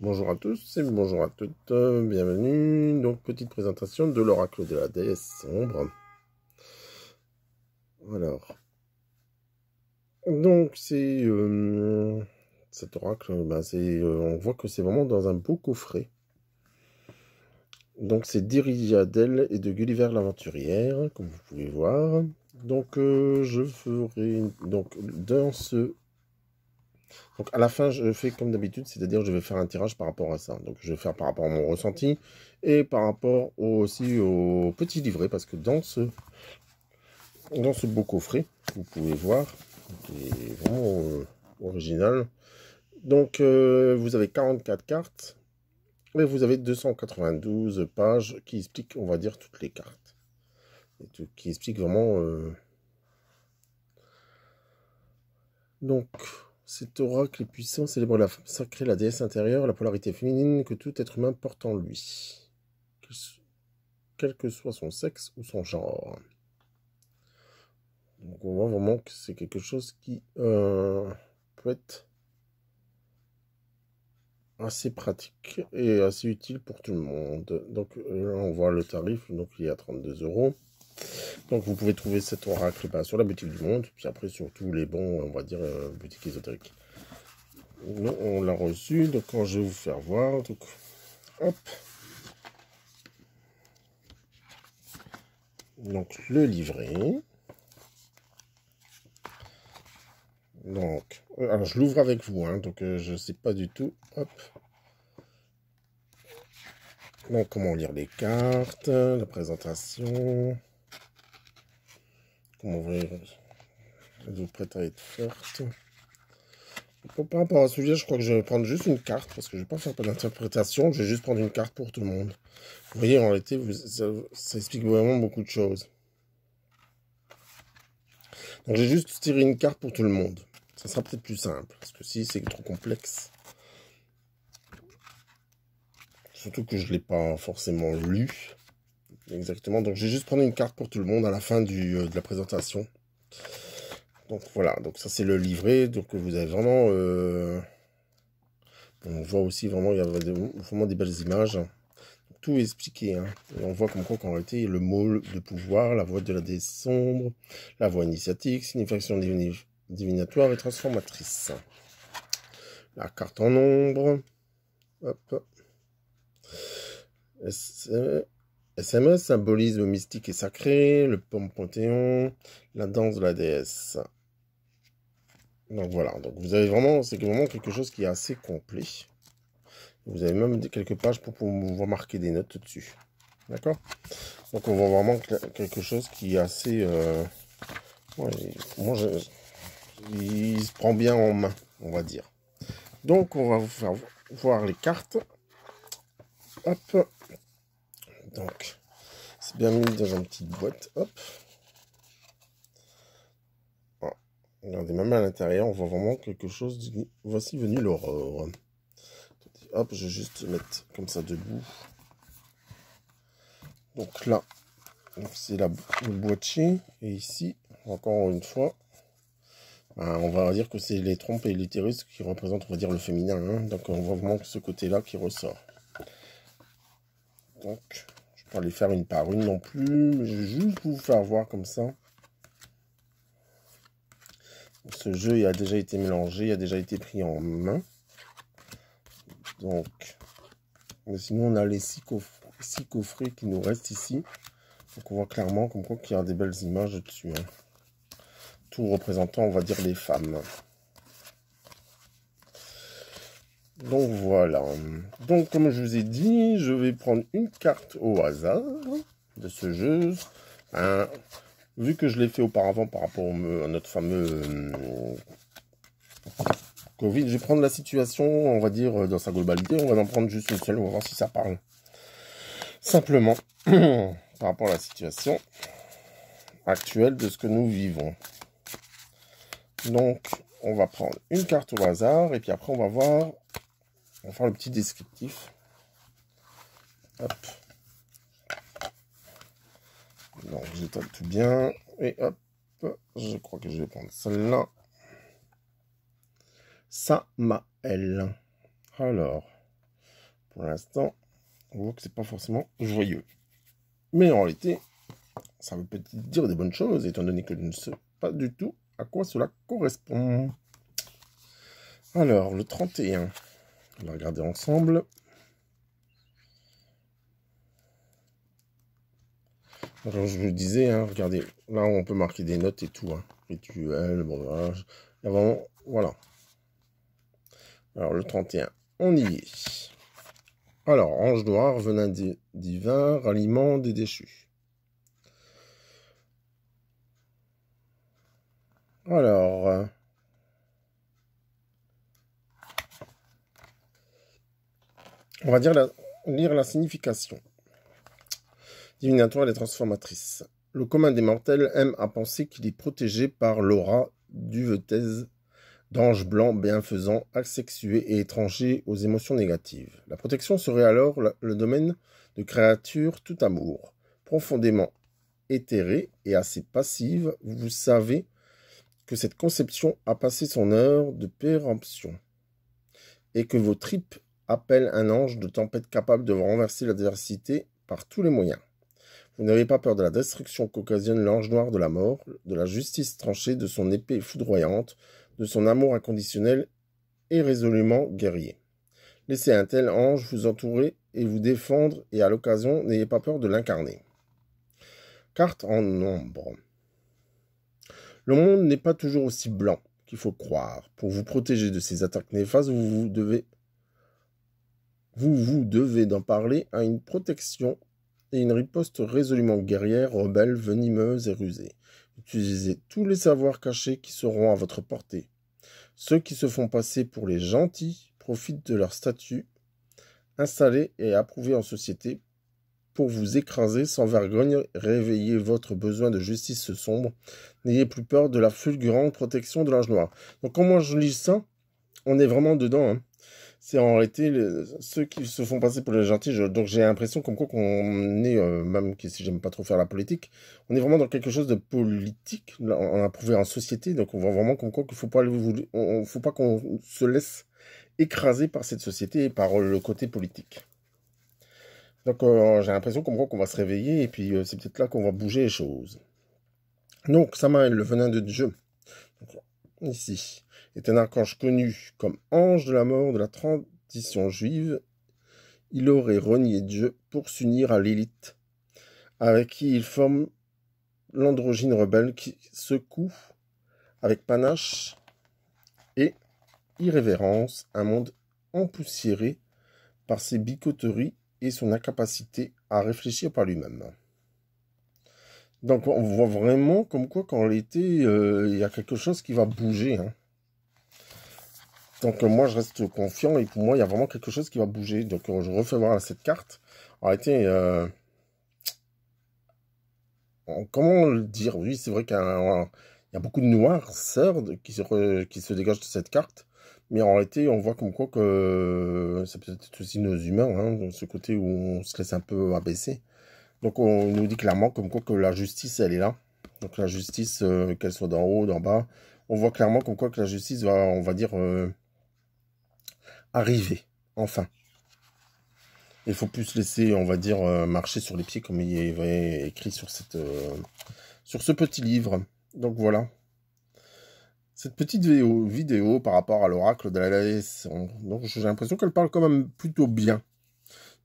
Bonjour à tous et bonjour à toutes, bienvenue. Donc, petite présentation de l'oracle de la déesse sombre. Alors, donc c'est cet oracle, on voit que c'est vraiment dans un beau coffret. Donc, c'est d'Iriadel et de Gulliver l'aventurière, comme vous pouvez voir. Donc, je ferai donc donc à la fin, je fais comme d'habitude, c'est-à-dire je vais faire un tirage par rapport à ça. Donc je vais faire par rapport à mon ressenti et par rapport aussi au petit livret, parce que dans ce beau coffret, vous pouvez voir, qui est vraiment original. Donc vous avez 44 cartes et vous avez 292 pages qui expliquent, on va dire, toutes les cartes. Qui expliquent vraiment... Donc... Cet oracle est puissant, célèbre la femme sacrée, la déesse intérieure, la polarité féminine que tout être humain porte en lui, quel que soit son sexe ou son genre. Donc on voit vraiment que c'est quelque chose qui peut être assez pratique et assez utile pour tout le monde. Donc là on voit le tarif, donc il est à 32 €. Donc vous pouvez trouver cet oracle sur la boutique du monde, puis après sur tous les bons, on va dire, boutiques ésotériques. Nous, on l'a reçu, donc quand je vais vous faire voir, donc hop. Donc le livret. Donc, alors je l'ouvre avec vous, hein, donc je sais pas du tout. Hop. Donc comment lire les cartes, la présentation. Comment ouvrir. Êtes-vous prête à être forte? Par rapport à ce sujet, je crois que je vais prendre juste une carte, parce que je ne vais pas faire d'interprétation, je vais juste prendre une carte pour tout le monde. Vous voyez, en réalité, ça explique vraiment beaucoup de choses. Donc j'ai juste tiré une carte pour tout le monde. Ça sera peut-être plus simple, parce que si c'est trop complexe. Surtout que je ne l'ai pas forcément lu. Exactement, donc je vais juste prendre une carte pour tout le monde à la fin de la présentation. Donc voilà, donc ça c'est le livret, donc vous avez vraiment... on voit aussi vraiment, il y a vraiment des belles images. Tout est expliqué, hein. Et on voit comme quoi qu'en réalité, le mot de pouvoir, la voix de la déesse sombre, la voix initiatique, signification divinatoire et transformatrice. La carte en ombre. Hop. SMS, symbolisme mystique et sacré, le panthéon, la danse de la déesse. Donc voilà, donc vous avez vraiment, c'est vraiment quelque chose qui est assez complet. Vous avez même quelques pages pour pouvoir marquer des notes dessus. D'accord? Donc on voit vraiment quelque chose qui est assez... ouais, il se prend bien en main, on va dire. Donc on va vous faire voir les cartes. Hop. Donc, c'est bien mis dans une petite boîte. Hop. Voilà. Regardez, même à l'intérieur, on voit vraiment quelque chose. Voici venu l'aurore. Hop, je vais juste mettre comme ça debout. Donc là, c'est le boîtier. Et ici, encore une fois, on va dire que c'est les trompes et l'utérus qui représentent, on va dire, le féminin. Hein. Donc on voit vraiment ce côté-là qui ressort. Donc, je ne vais pas les faire une par une non plus. Mais je vais juste vous faire voir comme ça. Ce jeu il a déjà été mélangé, il a déjà été pris en main. Donc, mais sinon on a les 6 coffrets qui nous restent ici. Donc on voit clairement comme quoi qu'il y a des belles images dessus. Hein. Tout représentant, on va dire, les femmes. Donc voilà. Donc comme je vous ai dit, je vais prendre une carte au hasard de ce jeu. Vu que je l'ai fait auparavant par rapport à notre fameux Covid, je vais prendre la situation, on va dire, dans sa globalité. On va en prendre juste une seule, on va voir si ça parle. Simplement, par rapport à la situation actuelle de ce que nous vivons. Donc, on va prendre une carte au hasard, et puis après, on va voir, on va faire le petit descriptif. Hop. Donc, j'étale tout bien, et hop, je crois que je vais prendre celle-là. Samael. Alors, Pour l'instant, on voit que c'est pas forcément joyeux. Mais en réalité, ça veut peut-être dire des bonnes choses, étant donné que je ne sais pas du tout à quoi cela correspond. Alors, le 31, on va regarder ensemble. Alors, je vous le disais, hein, regardez, là, on peut marquer des notes et tout, hein, rituel, bon, voilà, vraiment, voilà. Alors, le 31, on y est. Alors, ange noir, venin divin, ralliement des déchus. Alors, on va lire la signification. Divinatoire et transformatrice. Le commun des mortels aime à penser qu'il est protégé par l'aura duveteuse d'anges blancs bienfaisants, asexués et étrangers aux émotions négatives. La protection serait alors le domaine de créatures tout amour, profondément éthérées et assez passives. Vous savez que cette conception a passé son heure de péremption et que vos tripes appellent un ange de tempête capable de renverser l'adversité par tous les moyens. Vous n'avez pas peur de la destruction qu'occasionne l'ange noir de la mort, de la justice tranchée, de son épée foudroyante, de son amour inconditionnel et résolument guerrier. Laissez un tel ange vous entourer et vous défendre, et à l'occasion, n'ayez pas peur de l'incarner. Carte en ombre. Le monde n'est pas toujours aussi blanc qu'il faut croire. Pour vous protéger de ces attaques néfastes, vous devez d'en parler à une protection et une riposte résolument guerrière, rebelle, venimeuse et rusée. Utilisez tous les savoirs cachés qui seront à votre portée. Ceux qui se font passer pour les gentils profitent de leur statut, installés et approuvés en société, pour vous écraser sans vergogne. Réveillez votre besoin de justice sombre. N'ayez plus peur de la fulgurante protection de l'ange noir. Donc quand moi je lis ça, on est vraiment dedans, hein. C'est en réalité ceux qui se font passer pour les gentils. Donc j'ai l'impression comme quoi qu'on est, même si j'aime pas trop faire la politique, on est vraiment dans quelque chose de politique. On a prouvé en société, donc on voit vraiment comme quoi qu'il faut pas qu'on se laisse écraser par cette société et par le côté politique. Donc j'ai l'impression comme quoi qu'on va se réveiller et puis c'est peut-être là qu'on va bouger les choses. Donc Samaël, le venin de Dieu. Donc, ici est un archange connu comme ange de la mort de la tradition juive. Il aurait renié Dieu pour s'unir à Lilith, avec qui il forme l'androgyne rebelle qui secoue avec panache et irrévérence un monde empoussiéré par ses bicoteries et son incapacité à réfléchir par lui-même. Donc on voit vraiment comme quoi qu'en réalité il y a quelque chose qui va bouger, hein. Donc moi je reste confiant et pour moi il y a vraiment quelque chose qui va bouger. Donc je refais voir cette carte. En réalité, comment le dire? Oui, c'est vrai qu'il y a beaucoup de noirceur qui se dégagent de cette carte. Mais en réalité, on voit comme quoi que c'est peut-être aussi nos humains, hein, ce côté où on se laisse un peu abaisser. Donc on nous dit clairement comme quoi que la justice, elle est là. Donc la justice, qu'elle soit d'en haut, d'en bas, on voit clairement comme quoi que la justice va, on va dire, arriver, enfin. Il faut plus se laisser, on va dire, marcher sur les pieds comme il est écrit sur ce petit livre. Donc voilà. Cette petite vidéo par rapport à l'oracle de la Lys. Donc j'ai l'impression qu'elle parle quand même plutôt bien.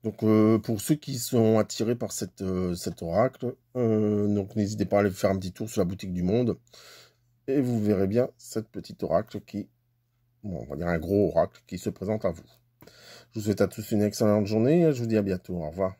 Donc pour ceux qui sont attirés par cet oracle, donc n'hésitez pas à aller faire un petit tour sur la boutique du Monde. Et vous verrez bien cette petite oracle qui, bon, on va dire un gros oracle qui se présente à vous. Je vous souhaite à tous une excellente journée et je vous dis à bientôt. Au revoir.